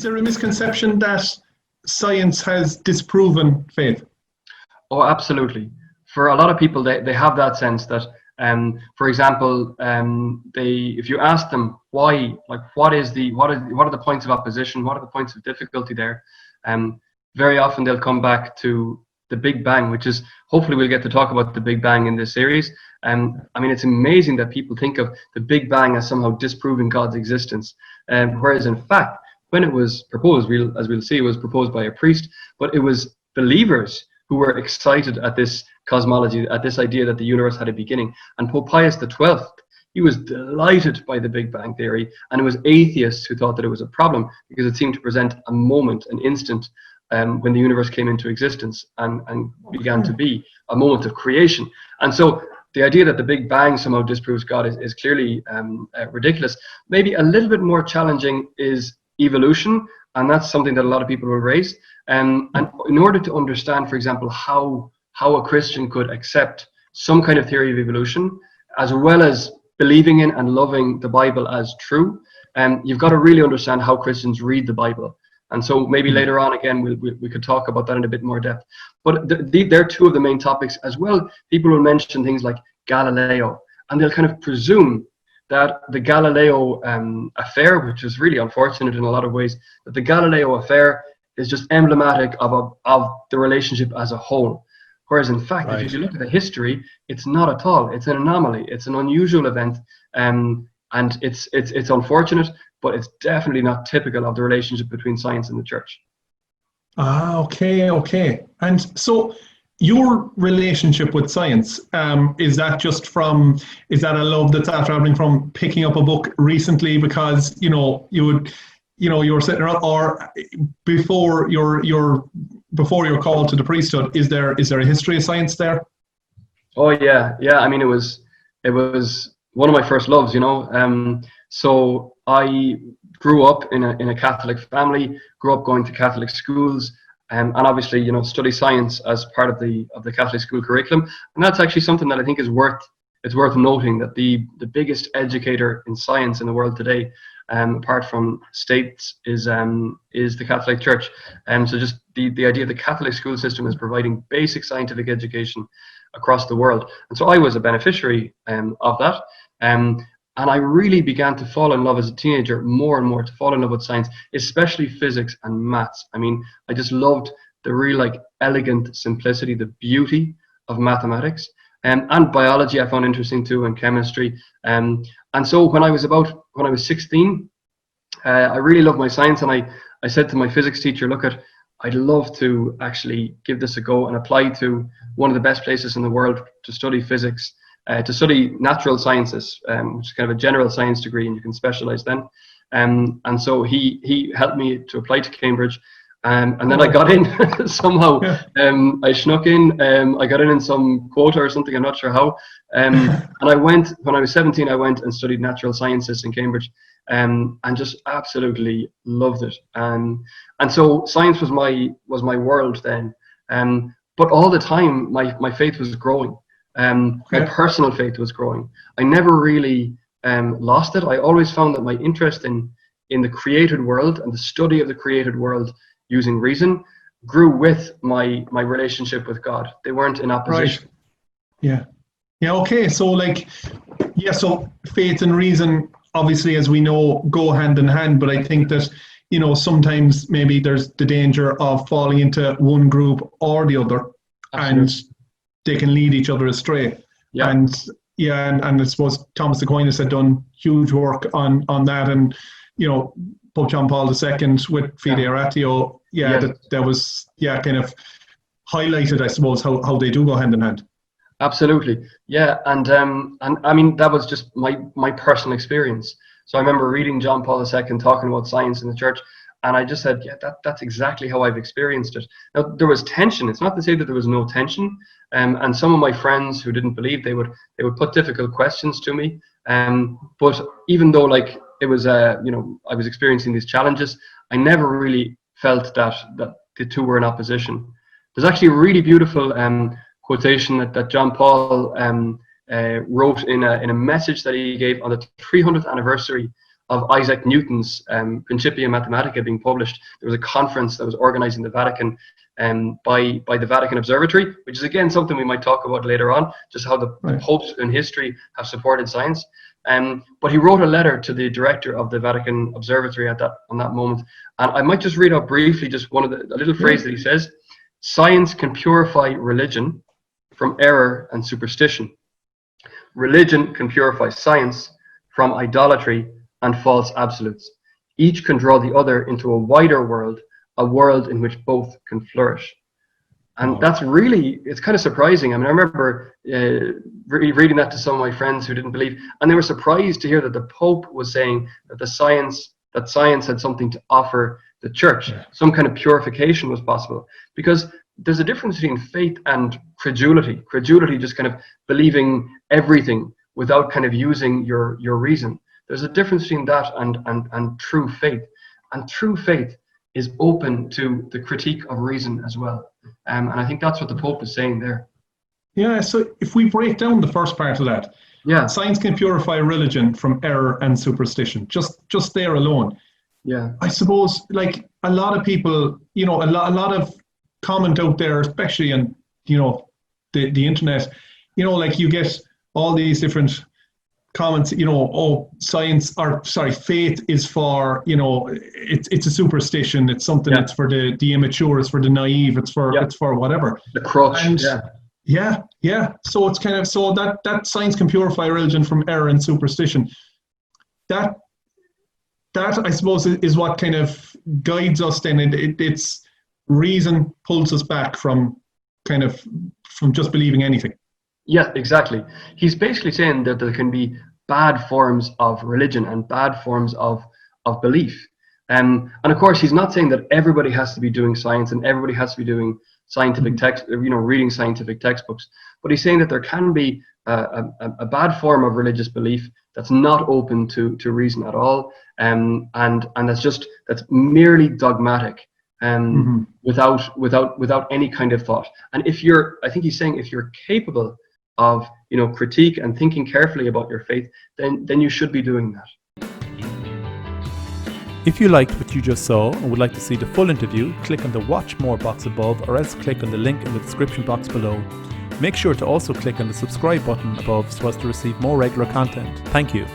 there a misconception that science has disproven faith? Oh, absolutely. For a lot of people, they have that sense that, for example, if you ask them why, like what are the points of opposition, what are the points of difficulty there, very often they'll come back to the Big Bang, which is, hopefully we'll get to talk about the Big Bang in this series. I mean, it's amazing that people think of the Big Bang as somehow disproving God's existence, whereas in fact, when it was proposed, as we'll see, it was proposed by a priest, but it was believers who were excited at this cosmology, at this idea that the universe had a beginning. And Pope Pius XII, he was delighted by the Big Bang theory, and it was atheists who thought that it was a problem because it seemed to present a moment, an instant, when the universe came into existence and began to be a moment of creation. And so the idea that the Big Bang somehow disproves God is clearly ridiculous. Maybe a little bit more challenging is evolution, and that's something that a lot of people will raise. And in order to understand, for example, how a Christian could accept some kind of theory of evolution, as well as believing in and loving the Bible as true, you've got to really understand how Christians read the Bible. And so maybe later on, again, we could talk about that in a bit more depth. But they're two of the main topics as well. People will mention things like Galileo, and they'll kind of presume that the Galileo affair, which is really unfortunate in a lot of ways, that the Galileo affair is just emblematic of the relationship as a whole. Whereas in fact, if you look at the history, it's not at all. It's an anomaly. It's an unusual event, and it's unfortunate, but it's definitely not typical of the relationship between science and the church. Okay. And so your relationship with science, is that a love that's traveling from picking up a book recently because, you were sitting around, or before your call to the priesthood, is there a history of science there? Oh yeah. I mean, it was one of my first loves, So I grew up in a Catholic family, grew up going to Catholic schools, and obviously, study science as part of the Catholic school curriculum. And that's actually something that I think is worth noting, that the biggest educator in science in the world today, apart from states, is the Catholic Church. So just the idea of the Catholic school system is providing basic scientific education across the world. And so I was a beneficiary of that. And I really began to fall in love as a teenager, more and more, to fall in love with science, especially physics and maths. I mean, I just loved the real elegant simplicity, the beauty of mathematics. And biology I found interesting too, and chemistry. And so when I was 16, I really loved my science, and I said to my physics teacher, look, I'd love to actually give this a go and apply to one of the best places in the world to study physics. To study natural sciences, which is kind of a general science degree, and you can specialize then. And so he helped me to apply to Cambridge, and then I got in somehow. I snuck in. I got in some quota or something, I'm not sure how. And I went, when I was 17, I went and studied natural sciences in Cambridge, and just absolutely loved it. And so science was my world then. But all the time, my faith was growing. My personal faith was growing. I never really lost it. I always found that my interest in the created world and the study of the created world using reason grew with my relationship with God. They weren't in opposition. Right. Yeah. Okay. So so faith and reason, obviously, as we know, go hand in hand. But I think that, sometimes maybe there's the danger of falling into one group or the other. Absolutely. And they can lead each other astray. Yeah. And I suppose Thomas Aquinas had done huge work on that, and Pope John Paul II with Fide Oratio, that was kind of highlighted, I suppose, how they do go hand in hand. Absolutely. Yeah. And I mean, that was just my personal experience. So I remember reading John Paul II talking about science in the church, and I just said, that's exactly how I've experienced it. Now, there was tension. It's not to say that there was no tension. And some of my friends who didn't believe, they would put difficult questions to me. But even though it was, I was experiencing these challenges, I never really felt that the two were in opposition. There's actually a really beautiful quotation that John Paul wrote in a message that he gave on the 300th anniversary of Isaac Newton's Principia Mathematica being published, there was a conference that was organized in the Vatican by the Vatican Observatory, which is again something we might talk about later on, just how the popes in history have supported science. But he wrote a letter to the director of the Vatican Observatory on that moment, and I might just read out briefly just a little phrase that he says: "Science can purify religion from error and superstition. Religion can purify science from idolatry and false absolutes. Each can draw the other into a wider world, a world in which both can flourish." And that's really, it's kind of surprising. I mean, I remember reading that to some of my friends who didn't believe, and they were surprised to hear that the Pope was saying that science had something to offer the church. Some kind of purification was possible, because there's a difference between faith and credulity. Credulity, just kind of believing everything without kind of using your reason. There's a difference between that and true faith. And true faith is open to the critique of reason as well. And I think that's what the Pope is saying there. Yeah, so if we break down the first part of that, science can purify religion from error and superstition. Just there alone. Yeah. I suppose, like, a lot of people, a lot of comment out there, especially on, the internet, like you get all these different comments, faith is for, it's a superstition, it's something that's for the immature, it's for the naive, it's for whatever. The crutch. And so it's kind of, so that science can purify religion from error and superstition. That I suppose is what kind of guides us then. It's reason pulls us back from just believing anything. Yeah, exactly. He's basically saying that there can be bad forms of religion and bad forms of belief. And of course, he's not saying that everybody has to be doing science and everybody has to be doing scientific text, reading scientific textbooks. But he's saying that there can be a bad form of religious belief that's not open to reason at all, and that's merely dogmatic, without any kind of thought. And I think he's saying, if you're capable of critique and thinking carefully about your faith, then you should be doing that. If you liked what you just saw and would like to see the full interview, click on the Watch More box above, or else click on the link in the description box below. Make sure to also click on the subscribe button above so as to receive more regular content. Thank you.